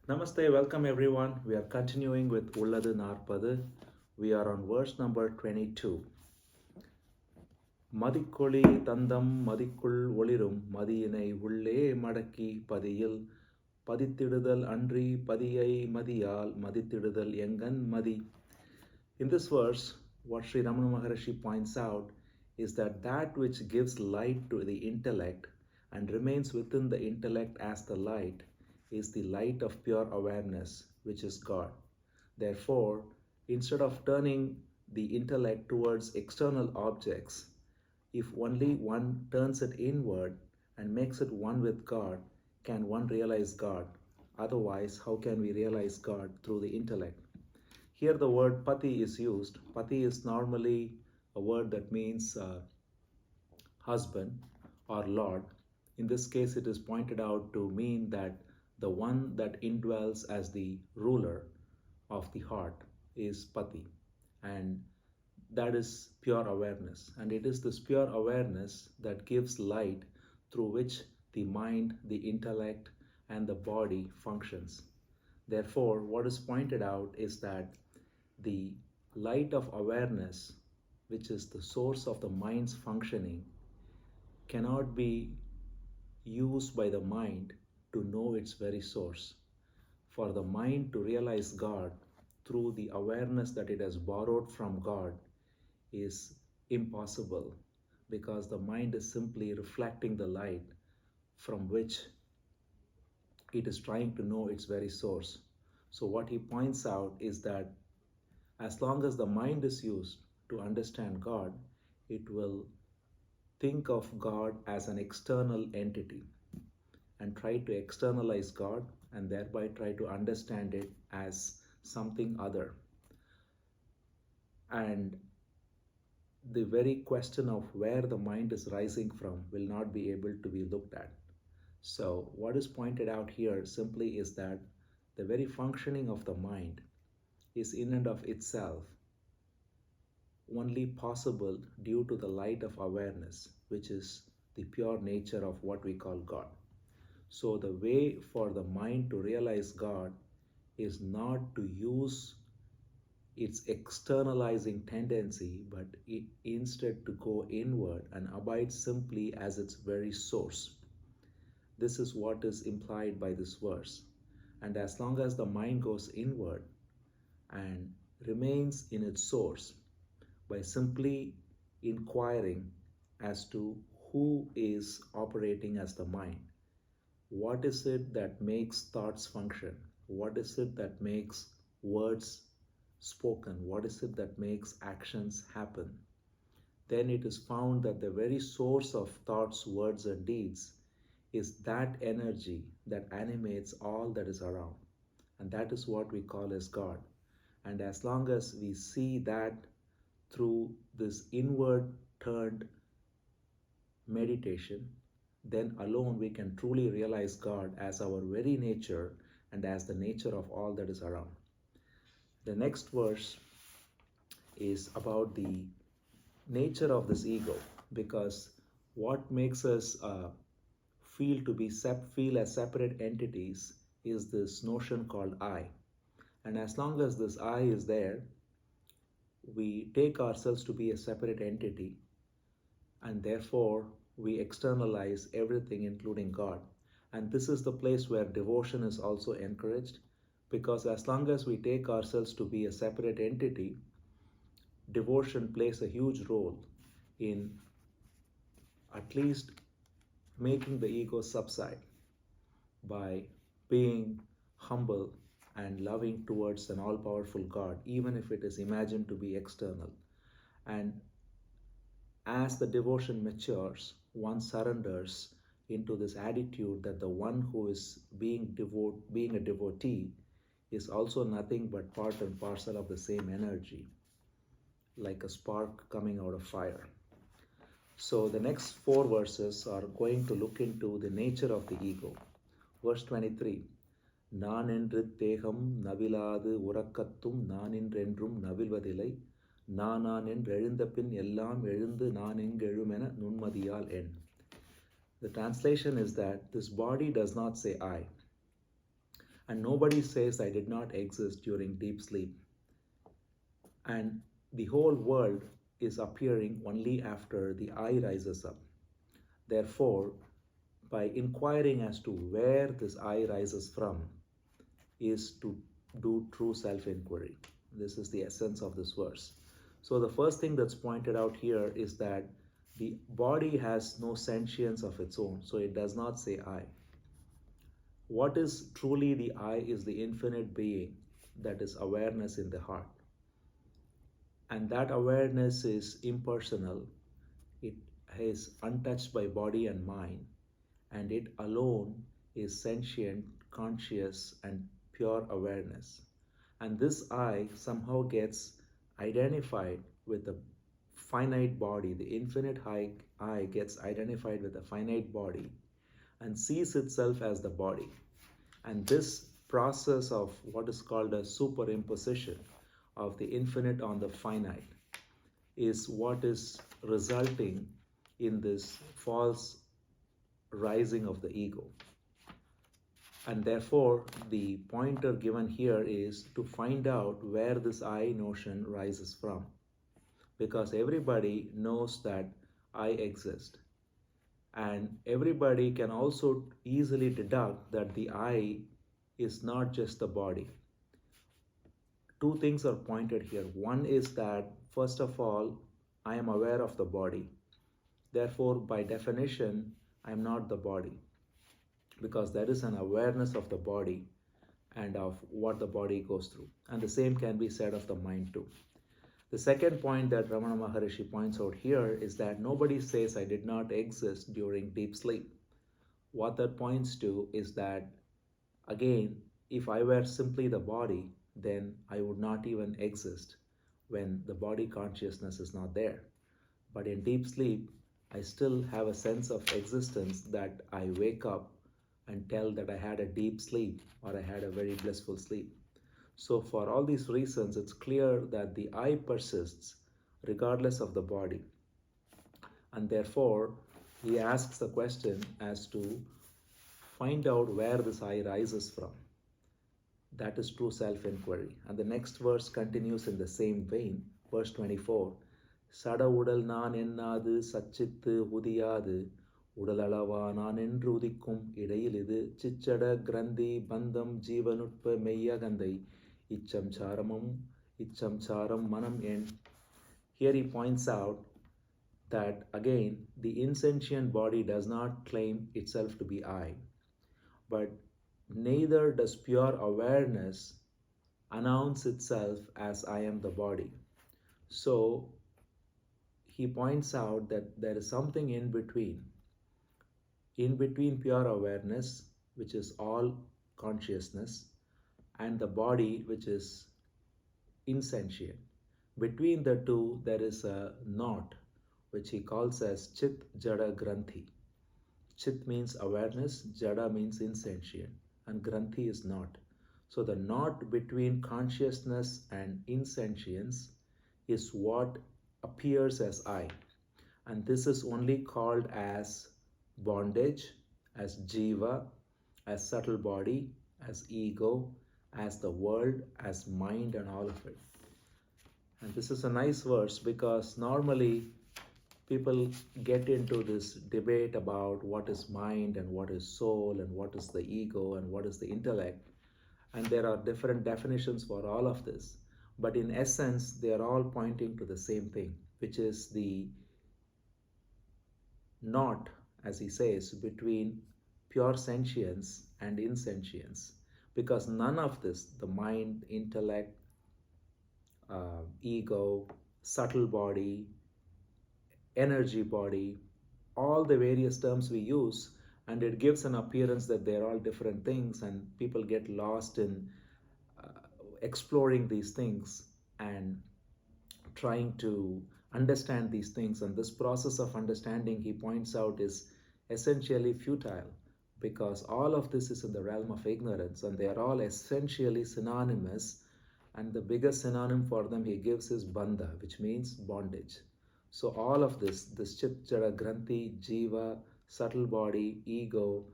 Namaste, welcome everyone. We are continuing with Ulladu Narpadu. We are on verse number 22. மதிக்கொளி தந்தம் மதிக்குள் ஒளிரும் மதியினை உள்ளே மடக்கி பதியில் பதித்திடுதல் அன்றி பதியை மதியால் மதித்திடுதல் எங்கன் மதி. In this verse, what Sri Ramana Maharishi points out is that which gives light to the intellect and remains within the intellect as the light is the light of pure awareness, which is God. Therefore, instead of turning the intellect towards external objects, if only one turns it inward and makes it one with God, can one realize God. Otherwise, how can we realize God? Through the intellect. Here the word pati is used. Pati is normally a word that means husband or lord. In this case, it is pointed out to mean that the one that indwells as the ruler of the heart is pati, and that is pure awareness. And it is this pure awareness that gives light through which the mind, the intellect, and the body functions. Therefore, what is pointed out is that the light of awareness, which is the source of the mind's functioning, cannot be used by the mind to know its very source. For the mind to realize God through the awareness that it has borrowed from God is impossible, because the mind is simply reflecting the light from which it is trying to know its very source. So what he points out is that as long as the mind is used to understand God, it will think of God as an external entity and try to externalize God and thereby try to understand it as something other. And the very question of where the mind is rising from will not be able to be looked at. So what is pointed out here simply is that the very functioning of the mind is in and of itself only possible due to the light of awareness, which is the pure nature of what we call God. So the way for the mind to realize God is not to use its externalizing tendency, but instead to go inward and abide simply as its very source. This is what is implied by this verse. And as long as the mind goes inward and remains in its source by simply inquiring as to who is operating as the mind, what is it that makes thoughts function? What is it that makes words spoken? What is it that makes actions happen? Then it is found that the very source of thoughts, words, and deeds is that energy that animates all that is around. And that is what we call as God. And as long as we see that through this inward turned meditation, then alone we can truly realize God as our very nature and as the nature of all that is around. The next verse is about the nature of this ego, because what makes us feel as separate entities is this notion called I. And as long as this I is there, we take ourselves to be a separate entity, and therefore we externalize everything, including God. And this is the place where devotion is also encouraged, because as long as we take ourselves to be a separate entity, devotion plays a huge role in at least making the ego subside by being humble and loving towards an all-powerful God, even if it is imagined to be external. And as the devotion matures, one surrenders into this attitude that the one who is being a devotee is also nothing but part and parcel of the same energy, like a spark coming out of fire. So the next four verses are going to look into the nature of the ego. Verse 23, நான் என்று தேகம் நவிலாது உறக்கத்தும் நான் என்றென்றும் நவில்வதில்லை நான் என்று எழுந்த பின் எல்லாம் எழுந்து நான் எங்கெழுமென நுண்மதியால் எண். The translation is that this body does not say I, And nobody says I did not exist during deep sleep. And the whole world is appearing only after the I rises up. Therefore, by inquiring as to where this I rises from is to do true self-inquiry. This is the essence of this verse. So the first thing that's pointed out here is that the body has no sentience of its own, so it does not say I. What is truly the I is the infinite being that is awareness in the heart. And that awareness is impersonal, it is untouched by body and mind, and it alone is sentient, conscious, and pure awareness. And this I somehow gets identified with the finite body. The infinite I gets identified with the finite body and sees itself as the body. And this process of what is called a superimposition of the infinite on the finite is what is resulting in this false rising of the ego. And therefore, the pointer given here is to find out where this I notion rises from. Because everybody knows that I exist. And everybody can also easily deduct that the I is not just the body. Two things are pointed here. One is that, first of all, I am aware of the body. Therefore, by definition, I am not the body. Because there is an awareness of the body and of what the body goes through. And the same can be said of the mind too. The second point that Ramana Maharishi points out here is that nobody says I did not exist during deep sleep. What that points to is that, again, if I were simply the body, then I would not even exist when the body consciousness is not there. But in deep sleep, I still have a sense of existence that I wake up and tell that I had a deep sleep or I had a very blissful sleep. So for all these reasons, it's clear that the I persists regardless of the body. And therefore, he asks the question as to find out where this I rises from. That is true self-inquiry. And the next verse continues in the same vein, verse 24. Sada udal நான் என்னாது சச்சித்து உதியாது உடலளவா நான் என்று உதிக்கும் இடையில் இது சிச்சட கிரந்தி பந்தம் ஜீவனுட்ப மெய்யகந்தை இச்சம் சாரம் manam en. Here he points out that again the insentient body does not claim itself to be I, but neither does pure awareness announce itself as I am the body. So he points out that there is something in between pure awareness, which is all consciousness, and the body, which is insentient. Between the two, there is a knot, which he calls as Chit Jada Granthi. Chit means awareness, Jada means insentient, and Granthi is knot. So the knot between consciousness and insentience is what appears as I. And this is only called as bondage, as jiva, as subtle body, as ego, as the world, as mind, and all of it. And this is a nice verse because normally people get into this debate about what is mind and what is soul and what is the ego and what is the intellect. And there are different definitions for all of this. But in essence, they are all pointing to the same thing, which is the knot, as he says, between pure sentience and insentience. Because none of this, the mind, intellect, ego, subtle body, energy body, all the various terms we use, and it gives an appearance that they're all different things, and people get lost in exploring these things and trying to understand these things. And this process of understanding, he points out, is essentially futile because all of this is in the realm of ignorance and they are all essentially synonymous. And the biggest synonym for them he gives is bandha, which means bondage. So all of this Chit Jada Granthi, Jiva, subtle body, ego,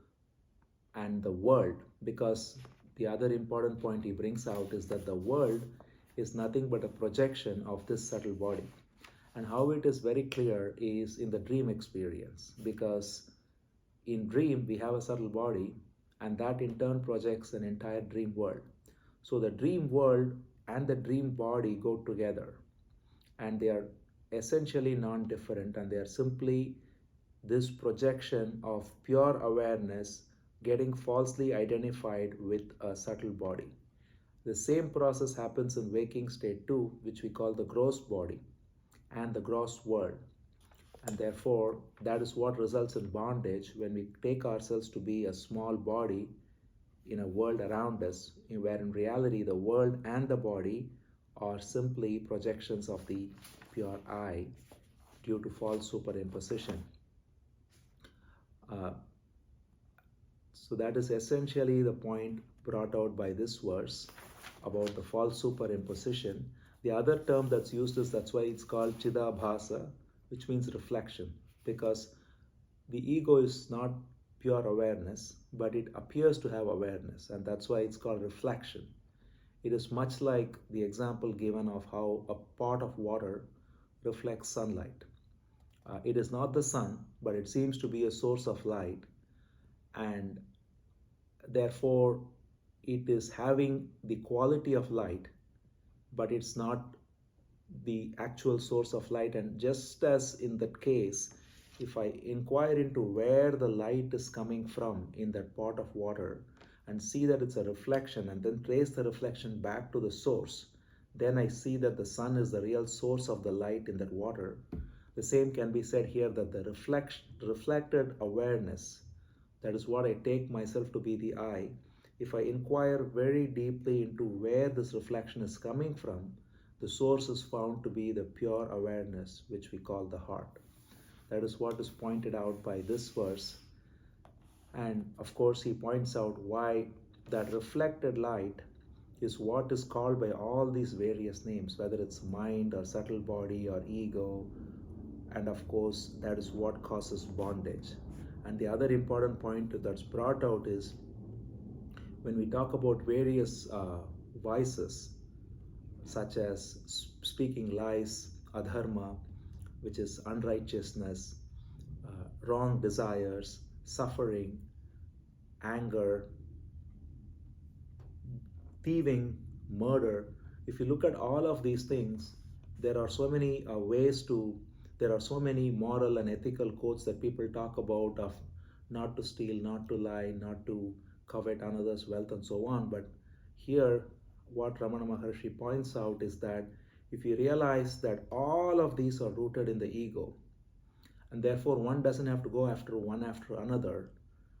and the world, because The other important point he brings out is that the world is nothing but a projection of this subtle body. And how it is very clear is in the dream experience, because in dream we have a subtle body, and that in turn projects an entire dream world. So the dream world and the dream body go together, and they are essentially non-different, and they are simply this projection of pure awareness getting falsely identified with a subtle body. The same process happens in waking state too, which we call the gross body and the gross world. And therefore, that is what results in bondage when we take ourselves to be a small body in a world around us, where in reality the world and the body are simply projections of the pure I due to false superimposition. So that is essentially the point brought out by this verse about the false superimposition. The other term that's used is, that's why it's called Chidabhasa, which means reflection, because the ego is not pure awareness, but it appears to have awareness, and that's why it's called reflection. It is much like the example given of how a pot of water reflects sunlight. It is not the sun, but it seems to be a source of light, and therefore it is having the quality of light, but it's not the actual source of light. And just as in that case, if I inquire into where the light is coming from in that pot of water and see that it's a reflection, and then trace the reflection back to the source, then I see that the sun is the real source of the light in that water. The same can be said here, that the reflected awareness, that is what I take myself to be the I. If I inquire very deeply into where this reflection is coming from, the source is found to be the pure awareness, which we call the heart. That is what is pointed out by this verse. And of course, he points out why that reflected light is what is called by all these various names, whether it's mind or subtle body or ego. And of course, that is what causes bondage. And the other important point that's brought out is, when we talk about various vices, such as speaking lies, adharma, which is unrighteousness, wrong desires, suffering, anger, thieving, murder. If you look at all of these things, there are so many there are so many moral and ethical codes that people talk about, of not to steal, not to lie, not to covet another's wealth, and so on. But here, what Ramana Maharshi points out is that if you realize that all of these are rooted in the ego, and therefore one doesn't have to go after one after another,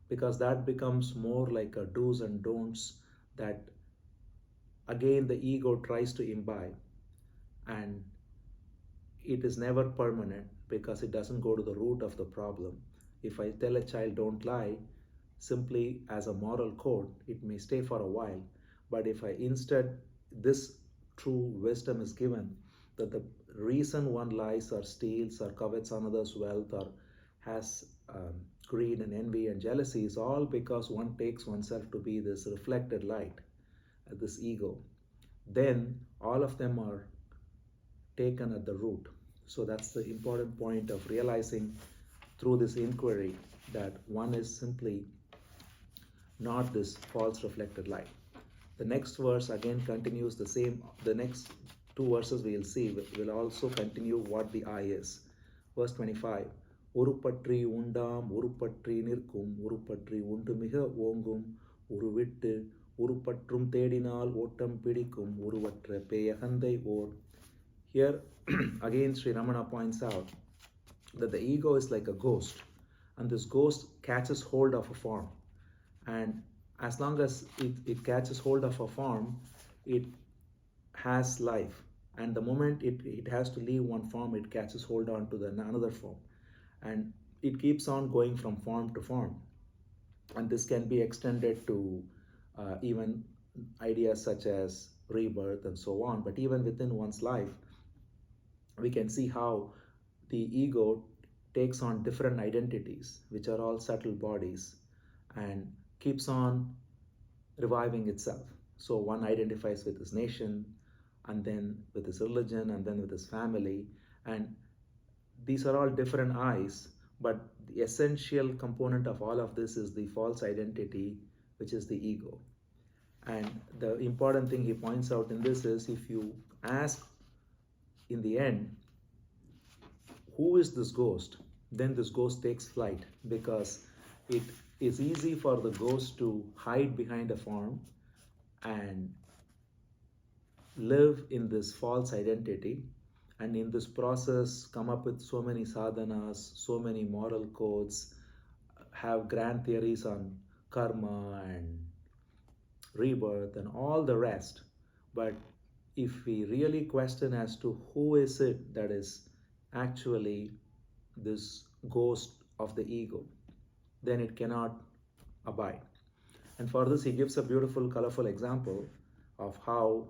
because that becomes more like a do's and don'ts that again the ego tries to imbibe, and it is never permanent because it doesn't go to the root of the problem. If I tell a child don't lie, simply as a moral code, it may stay for a while. But if I instead, this true wisdom is given, that the reason one lies or steals or covets another's wealth or has greed and envy and jealousy is all because one takes oneself to be this reflected light, this ego. Then all of them are taken at the root. So that's the important point of realizing through this inquiry that one is simply not this false reflected light. The next verse again continues the same. The next two verses we'll see will also continue what the I is. Verse 25. உருப்பற்றி உண்டாம் உருப்பற்றி நிற்கும் உருப்பற்றி உண்டுமிக ஓங்கும் உருவிட்டு உருப்பற்றும் தேடினால் ஓட்டம் பிடிக்கும் உருவற்ற பேயகந்தை ஓர். Here again Sri Ramana points out that the ego is like a ghost, and this ghost catches hold of a form, and as long as it catches hold of a form, it has life, and the moment it has to leave one form, it catches hold on to another form, and it keeps on going from form to form. And this can be extended to even ideas such as rebirth and so on. But even within one's life, we can see how the ego takes on different identities, which are all subtle bodies, and keeps on reviving itself. So one identifies with his nation, and then with his religion, and then with his family. And these are all different I's, but the essential component of all of this is the false identity, which is the ego. And the important thing he points out in this is, if you ask in the end, who is this ghost? Then this ghost takes flight, because it is easy for the ghost to hide behind a form and live in this false identity, and in this process come up with so many sadhanas, so many moral codes, have grand theories on karma and rebirth and all the rest. But if we really question as to who is it that is actually this ghost of the ego, then it cannot abide. And for this, he gives a beautiful, colorful example of how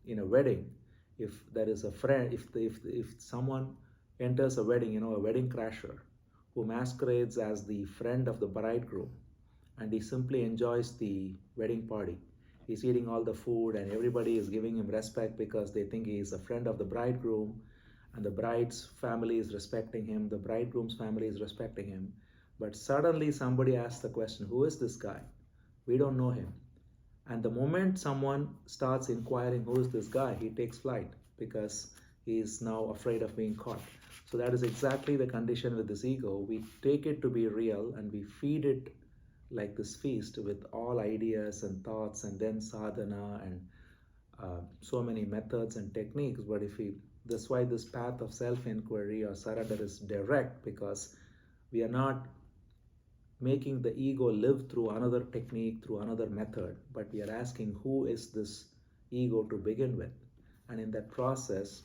in a wedding, if there is a friend, if someone enters a wedding, a wedding crasher who masquerades as the friend of the bridegroom, and he simply enjoys the wedding party. He's eating all the food, and everybody is giving him respect because they think he is a friend of the bridegroom, and the bride's family is respecting him, the bridegroom's family is respecting him. But suddenly somebody asks the question, who is this guy? We don't know him. And the moment someone starts inquiring who is this guy, he takes flight, because he is now afraid of being caught. So that is exactly the condition with this ego. We take it to be real, and we feed it like this feast with all ideas and thoughts, and then sadhana and so many methods and techniques. But that's why this path of self-inquiry or surrender is direct, because we are not making the ego live through another technique, through another method, but we are asking, who is this ego to begin with? And in that process,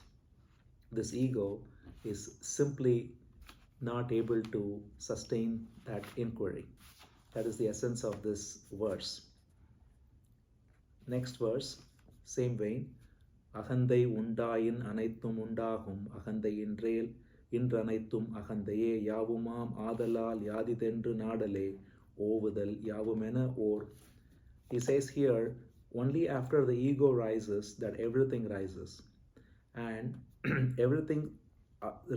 this ego is simply not able to sustain that inquiry. That is the essence of this verse. Next verse, same vein. அகந்தை உண்டாயின் அனைத்தும் உண்டாகும், அகந்தை இன்றேல் இன்றனைத்தும் அகந்தையே, யாவுமாம் ஆதலால் யாதிதென்று நாடலே, ஓவுதல் யாவுமென ஓர். He says here, only after the ego rises that everything rises. And everything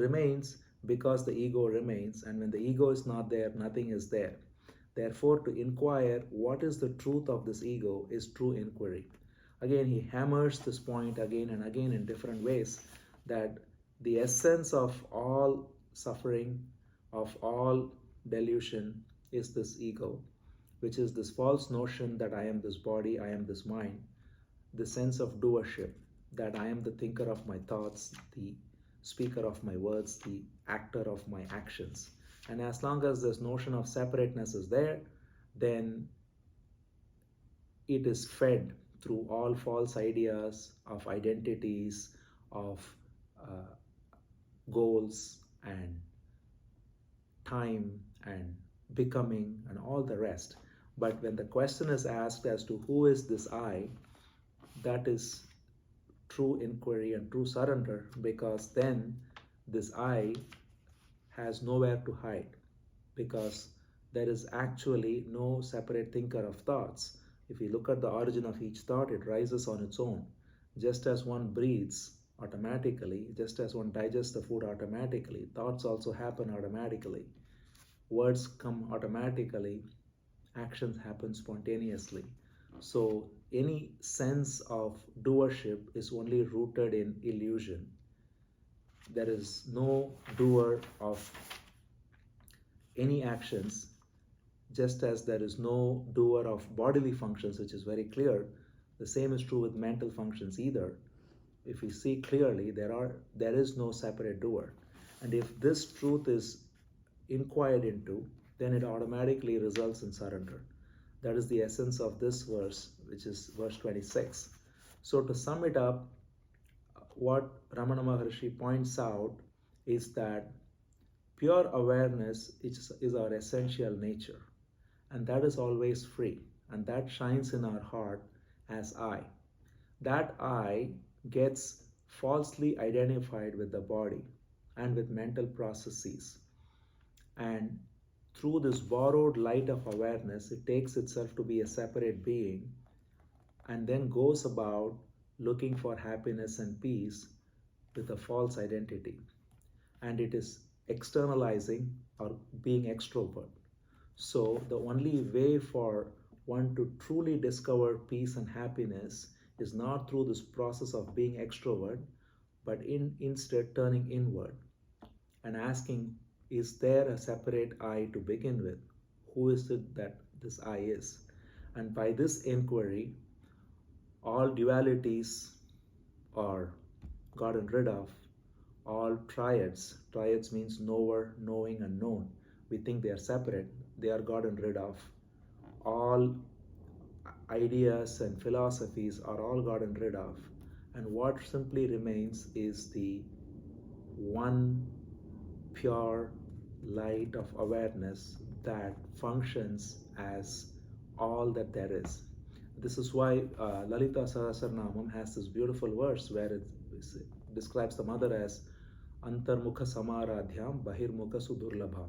remains because the ego remains. And when the ego is not there, nothing is there. Therefore, to inquire what is the truth of this ego is true inquiry. Again, he hammers this point again and again in different ways, that the essence of all suffering, of all delusion, is this ego, which is this false notion that I am this body, I am this mind, the sense of doership, that I am the thinker of my thoughts, the speaker of my words, the actor of my actions. And as long as this notion of separateness is there, then it is fed through all false ideas of identities, of goals and time and becoming and all the rest. But when the question is asked as to who is this I, that is true inquiry and true surrender, because then this I has nowhere to hide, because there is actually no separate thinker of thoughts. If you look at the origin of each thought, it rises on its own. Just as one breathes automatically, just as one digests the food automatically, thoughts also happen automatically. Words come automatically, actions happen spontaneously. So any sense of doership is only rooted in illusion. There is no doer of any actions, just as there is no doer of bodily functions, which is very clear. The same is true with mental functions either. If we see clearly, there is no separate doer. And if this truth is inquired into, then it automatically results in surrender. That is the essence of this verse, which is verse 26. So to sum it up, what Ramana Maharshi points out is that pure awareness is our essential nature, and that is always free, and that shines in our heart as I. That I gets falsely identified with the body and with mental processes, and through this borrowed light of awareness, it takes itself to be a separate being and then goes about looking for happiness and peace with a false identity. And it is externalizing or being extrovert. So, the only way for one to truly discover peace and happiness is not through this process of being extrovert, but instead turning inward and asking, is there a separate I to begin with? Who is it that this I is? And by this inquiry, all dualities are gotten rid of. All triads means knower, knowing, and known. We think they are separate, they are gotten rid of. All ideas and philosophies are all gotten rid of. And what simply remains is the one pure light of awareness that functions as all that there is. This is why Lalita Sahasranamam has this beautiful verse where it describes the mother as Antarmukha Samaradhyam Bahirmukha Sudurlabha.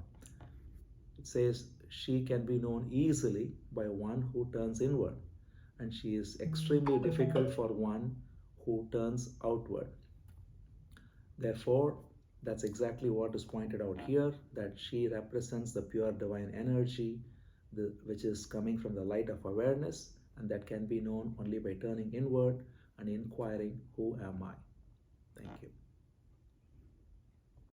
It says she can be known easily by one who turns inward, and she is extremely difficult for one who turns outward. Therefore, that's exactly what is pointed out here, that she represents the pure divine energy, which is coming from the light of awareness, and that can be known only by turning inward and inquiring, who am I? Thank you.